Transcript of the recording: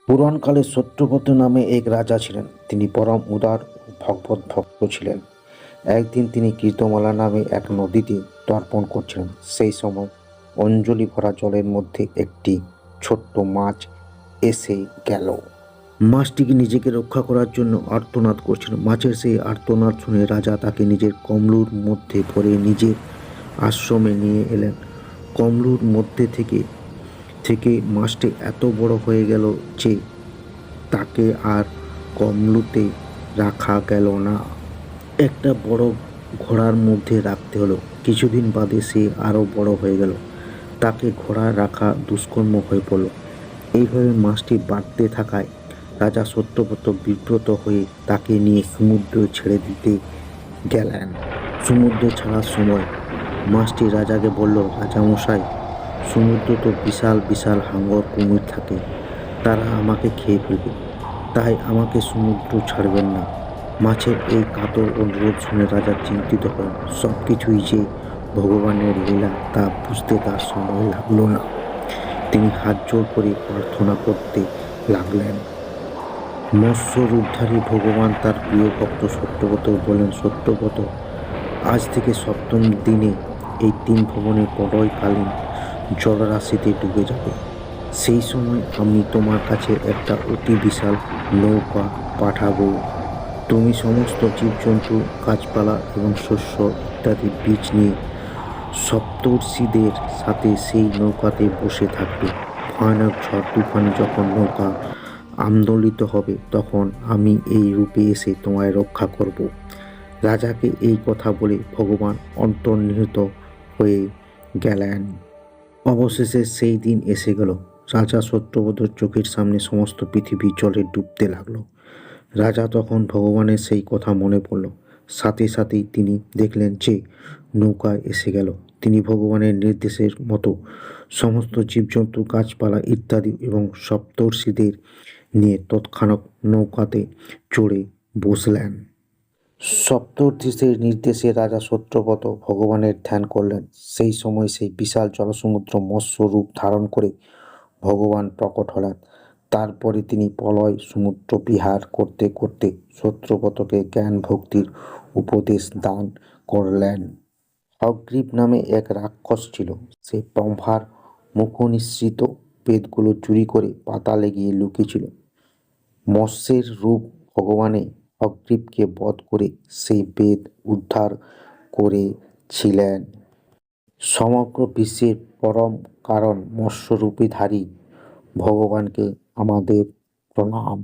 পুরাণকালে সত্যব্রত নামে এক রাজা ছিলেন। তিনি পরম উদার ও ভগবত ভক্ত ছিলেন। একদিন তিনি কীর্তমালা নামে এক নদীতে তর্পণ করছিলেন। সেই সময় অঞ্জলি ভরা জলের মধ্যে একটি ছোট্ট মাছ এসে গেল। মাছটিকে নিজেকে রক্ষা করার জন্য আর্তনাদ করছিল। মাছের সেই আর্তনাদ শুনে রাজা তাকে নিজের কমলুর মধ্যে ভরে নিজের আশ্রমে নিয়ে এলেন। কমলুর মধ্যে থেকে থেকে মাছটি এত বড় হয়ে গেল যে তাকে আর কমলুতে রাখা গেল না। একটা বড় ঘোড়ার মধ্যে রাখতে হলো। কিছুদিন বাদে সে আরও বড় হয়ে গেল। তাকে ঘোড়ায় রাখা দুষ্কর্ম হয়ে পড়ল। এইভাবে মাছটি বাড়তে থাকায় রাজা সত্যব্রত বিব্রত হয়ে তাকে নিয়ে সমুদ্রে ছেড়ে দিতে গেলেন। সমুদ্রে ছাড়ার সময় মাছটি রাজাকে বলল, রাজামশাই, সমুদ্র তো বিশাল বিশাল হাঙর কুমির থাকে, তারা আমাকে খেয়ে ফেলবে, তাই আমাকে সমুদ্র ছাড়বেন না। মাছের এই কাতর অনুরোধ শুনে রাজা চিন্তিত হলেন। সব কিছুই যে ভগবানের লীলা তা বুঝতে তার সময় লাগলো না। তিনি হাত জোড় করে প্রার্থনা করতে লাগলেন। মৎস্য রূপধারী ভগবান তার প্রিয় ভক্ত সত্যব্রত বললেন, সত্যব্রত, আজ থেকে সপ্তম দিনে এই 3 ভবনে প্রলয়কালীন জলরাশিতে ডুবে যাবে। সেই সময় আমি তোমার কাছে একটা অতি বিশাল নৌকা পাঠাবো। তুমি সমস্ত জীবজন্তু, গাছপালা এবং শস্য ইত্যাদি বীজ নিয়ে সপ্তর্ষিদের সাথে সেই নৌকাতে বসে থাকবে। ভয়ানক ঝড় তুফানে যখন নৌকা আন্দোলিত হবে তখন আমি এই রূপে এসে তোমায় রক্ষা করব। রাজাকে এই কথা বলে ভগবান অন্তর্নিহিত হয়ে গেলেন। অবশেষে সেই দিন এসে গেল। রাজা সত্যব্রতর চোখের সামনে সমস্ত পৃথিবী জলে ডুবতে লাগলো। রাজা তখন ভগবানের সেই কথা মনে পড়ল। সাথে সাথেই তিনি দেখলেন যে নৌকা এসে গেল। তিনি ভগবানের নির্দেশের মতো সমস্ত জীবজন্তু, গাছপালা ইত্যাদি এবং সপ্তর্ষিদের নিয়ে তৎক্ষণাৎ নৌকাতে চড়ে বসলেন। সপ্তর্ষিদের নির্দেশে রাজা সত্যব্রত ভগবানের ধ্যান করলেন। সেই সময় সেই বিশাল জলসমুদ্র মৎস্য রূপ ধারণ করে ভগবান প্রকট হলেন। তারপরে তিনি প্রলয় সমুদ্র বিহার করতে করতে সত্যব্রতকে জ্ঞান ভক্তির উপদেশ দান করলেন। হয়গ্রীব নামে এক রাক্ষস ছিল। সে ব্রহ্মার মুখনিসৃত বেদগুলো চুরি করে পাতালে গিয়ে লুকিয়েছিল। মৎস্যের রূপ ভগবানে হয়গ্রীবকে বধ করে সেই বেদ উদ্ধার করেছিলেন। সমগ্র বিশ্বের পরম কারণ মৎস্যরূপীধারী ভগবানকে আমাদের প্রণাম।